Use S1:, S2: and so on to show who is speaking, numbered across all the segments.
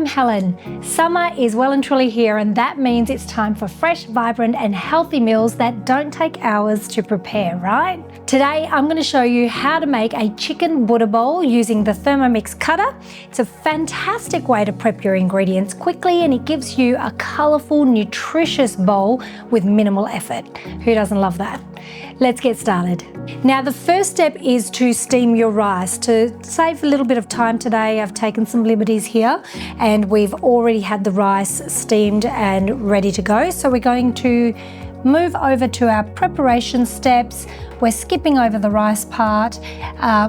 S1: Helen. Summer is well and truly here, and that means it's time for fresh, vibrant and healthy meals that don't take hours to prepare, right? Today I'm going to show you how to make a chicken Buddha bowl using the Thermomix Cutter. It's a fantastic way to prep your ingredients quickly, and it gives you a colourful, nutritious bowl with minimal effort. Who doesn't love that? Let's get started. Now the first step is to steam your rice. To save a little bit of time today, I've taken some liberties here and we've already had the rice steamed and ready to go. So we're going to move over to our preparation steps. We're skipping over the rice part,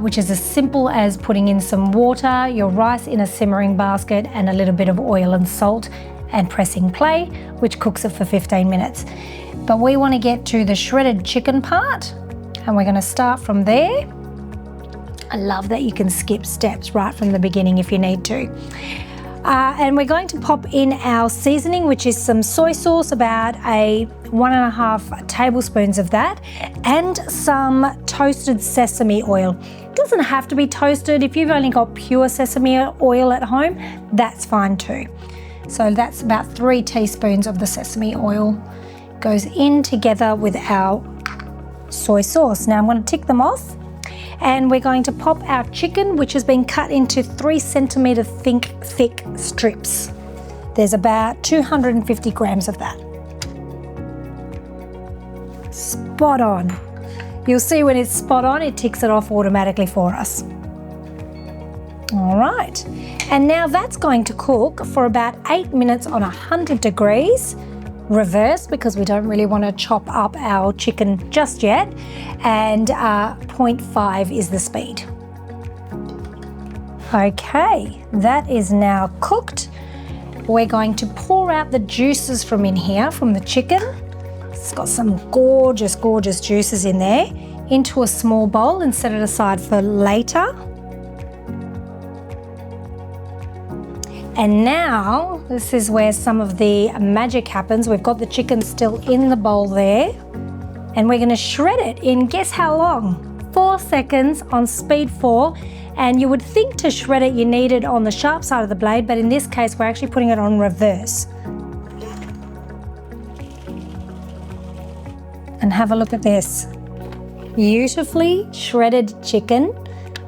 S1: which is as simple as putting in some water, your rice in a simmering basket and a little bit of oil and salt and pressing play, which cooks it for 15 minutes. But we want to get to the shredded chicken part, and we're going to start from there. I love that you can skip steps right from the beginning if you need to. And we're going to pop in our seasoning, which is some soy sauce, about 1.5 tablespoons of that, and some toasted sesame oil. It doesn't have to be toasted. If you've only got pure sesame oil at home, that's fine too. So that's about 3 teaspoons of the sesame oil. Goes in together with our soy sauce. Now I'm going to tick them off, and we're going to pop our chicken, which has been cut into 3 centimetre thick strips. There's about 250 grams of that. Spot on. You'll see when it's spot on, it ticks it off automatically for us. All right, and now that's going to cook for about 8 minutes on 100 degrees. Reverse, because we don't really want to chop up our chicken just yet, and 0.5 is the speed. Okay, that is now cooked. We're going to pour out the juices from in here, from the chicken. It's got some gorgeous juices in there, into a small bowl and set it aside for later. And now, this is where some of the magic happens. We've got the chicken still in the bowl there, and we're going to shred it in, guess how long? 4 seconds on speed 4. And you would think to shred it you need it on the sharp side of the blade, but in this case we're actually putting it on reverse. And have a look at this. Beautifully shredded chicken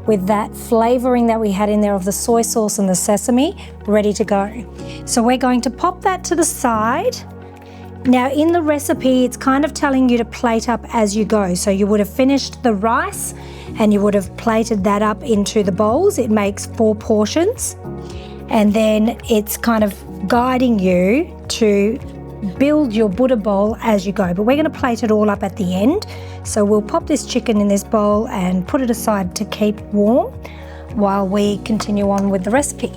S1: with that flavouring that we had in there of the soy sauce and the sesame, ready to go. So we're going to pop that to the side. Now in the recipe, it's kind of telling you to plate up as you go. So you would have finished the rice and you would have plated that up into the bowls. It makes 4 portions. And then it's kind of guiding you to build your Buddha bowl as you go, but we're going to plate it all up at the end. So we'll pop this chicken in this bowl and put it aside to keep warm while we continue on with the recipe.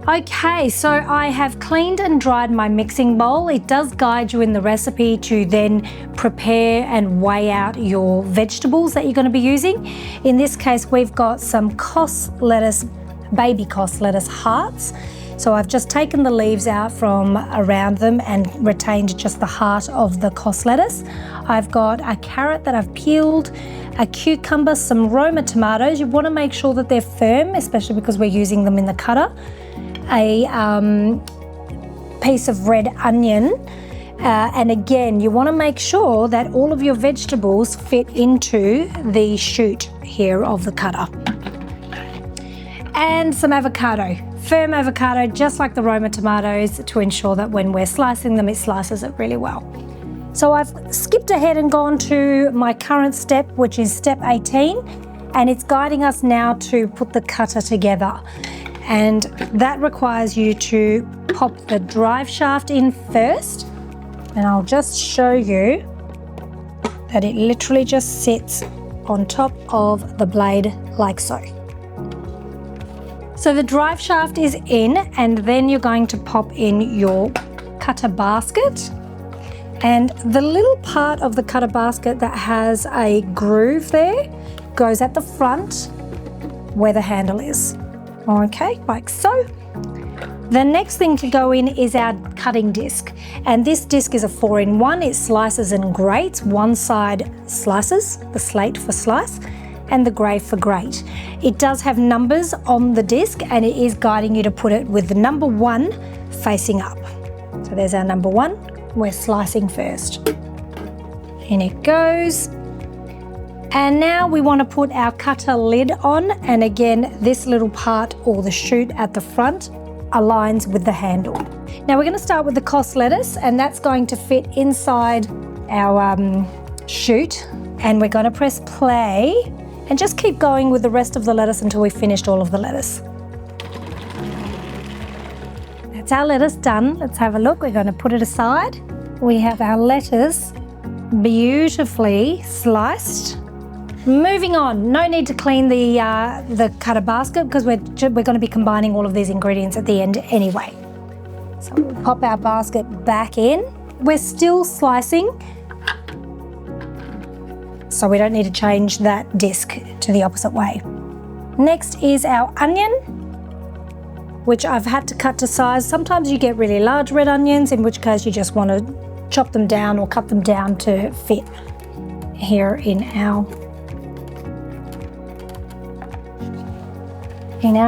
S1: Okay, so I have cleaned and dried my mixing bowl. It does guide you in the recipe to then prepare and weigh out your vegetables that you're going to be using. In this case, we've got some cos lettuce, baby cos lettuce hearts. So I've just taken the leaves out from around them and retained just the heart of the cos lettuce. I've got a carrot that I've peeled, a cucumber, some Roma tomatoes. You want to make sure that they're firm, especially because we're using them in the cutter. A piece of red onion. And again, you want to make sure that all of your vegetables fit into the chute here of the cutter. And some avocado. Firm avocado, just like the Roma tomatoes, to ensure that when we're slicing them, it slices it really well. So I've skipped ahead and gone to my current step, which is step 18, and it's guiding us now to put the cutter together. And that requires you to pop the drive shaft in first, and I'll just show you that it literally just sits on top of the blade like so. So the drive shaft is in, and then you're going to pop in your cutter basket. And the little part of the cutter basket that has a groove there goes at the front where the handle is. Okay, like so. The next thing to go in is our cutting disc. And this disc is a 4-in-1. It slices and grates. One side slices, the slate for slice, and the grey for grate. It does have numbers on the disc and it is guiding you to put it with the number 1 facing up. So there's our number 1. We're slicing first. In it goes. And now we want to put our cutter lid on, and again this little part or the chute at the front aligns with the handle. Now we're going to start with the cos lettuce, and that's going to fit inside our chute, and we're going to press play and just keep going with the rest of the lettuce until we've finished all of the lettuce. That's our lettuce done. Let's have a look. We're going to put it aside. We have our lettuce beautifully sliced. Moving on, no need to clean the cutter basket because we're going to be combining all of these ingredients at the end anyway. So we'll pop our basket back in. We're still slicing, so we don't need to change that disc to the opposite way. Next is our onion, which I've had to cut to size. Sometimes you get really large red onions, in which case you just want to chop them down or cut them down to fit here in our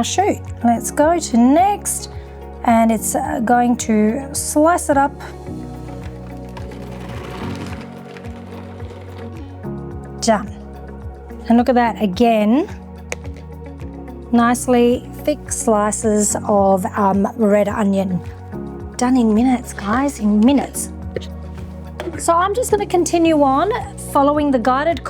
S1: chute. Let's go to next, and it's going to slice it up. Done. And look at that again, nicely thick slices of red onion. Done in minutes, guys, in minutes. So I'm just going to continue on following the guided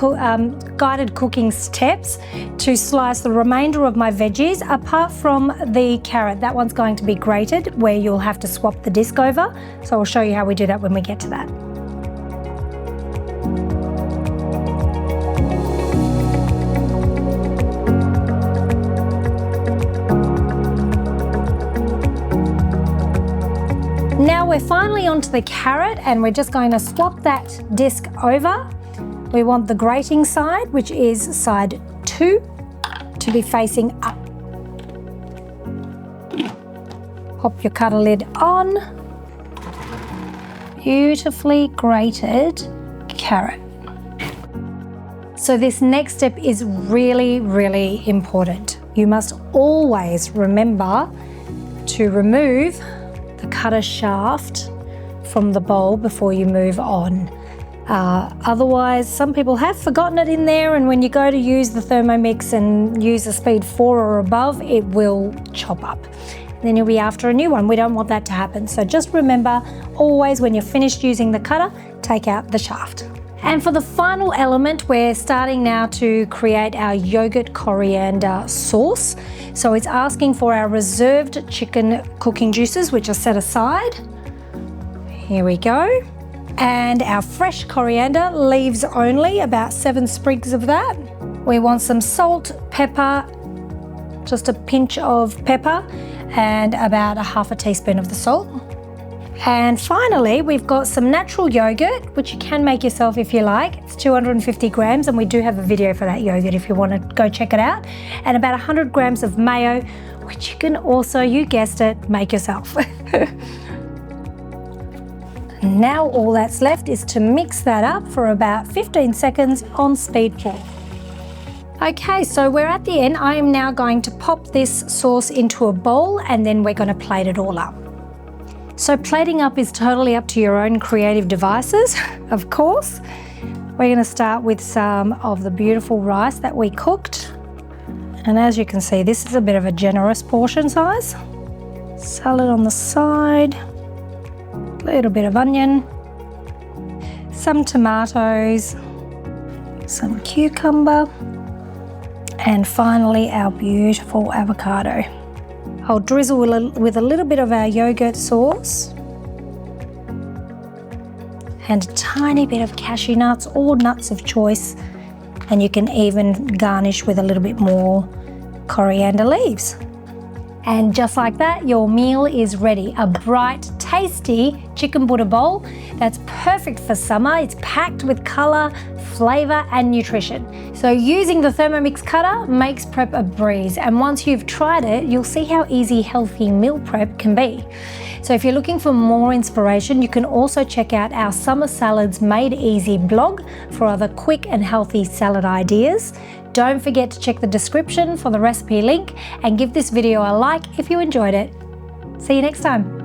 S1: cooking steps to slice the remainder of my veggies, apart from the carrot. That one's going to be grated, where you'll have to swap the disc over. So I'll show you how we do that when we get to that. Now we're finally onto the carrot, and we're just going to swap that disc over. We want the grating side, which is side 2, to be facing up. Pop your cutter lid on. Beautifully grated carrot. So this next step is really, really important. You must always remember to remove the cutter shaft from the bowl before you move on. Otherwise, some people have forgotten it in there, and when you go to use the Thermomix and use a speed 4 or above, it will chop up. Then you'll be after a new one. We don't want that to happen. So just remember, always when you're finished using the cutter, take out the shaft. And for the final element, we're starting now to create our yogurt coriander sauce. So it's asking for our reserved chicken cooking juices, which are set aside. Here we go. And our fresh coriander, leaves only, about 7 sprigs of that. We want some salt, pepper, just a pinch of pepper, and about a half a teaspoon of the salt. And finally, we've got some natural yogurt, which you can make yourself if you like. It's 250 grams, and we do have a video for that yogurt if you want to go check it out. And about 100 grams of mayo, which you can also, you guessed it, make yourself. Now all that's left is to mix that up for about 15 seconds on speed 4. Okay, so we're at the end. I am now going to pop this sauce into a bowl, and then we're going to plate it all up. So plating up is totally up to your own creative devices, of course. We're going to start with some of the beautiful rice that we cooked. And as you can see, this is a bit of a generous portion size. Salad on the side, a little bit of onion, some tomatoes, some cucumber, and finally our beautiful avocado. I'll drizzle with a little bit of our yogurt sauce and a tiny bit of cashew nuts or nuts of choice, and you can even garnish with a little bit more coriander leaves. And just like that, your meal is ready. A bright, tasty chicken Buddha bowl that's perfect for summer. It's packed with colour, flavour and nutrition. So using the Thermomix Cutter makes prep a breeze, and once you've tried it, you'll see how easy healthy meal prep can be. So if you're looking for more inspiration, you can also check out our Summer Salads Made Easy blog for other quick and healthy salad ideas. Don't forget to check the description for the recipe link and give this video a like if you enjoyed it. See you next time.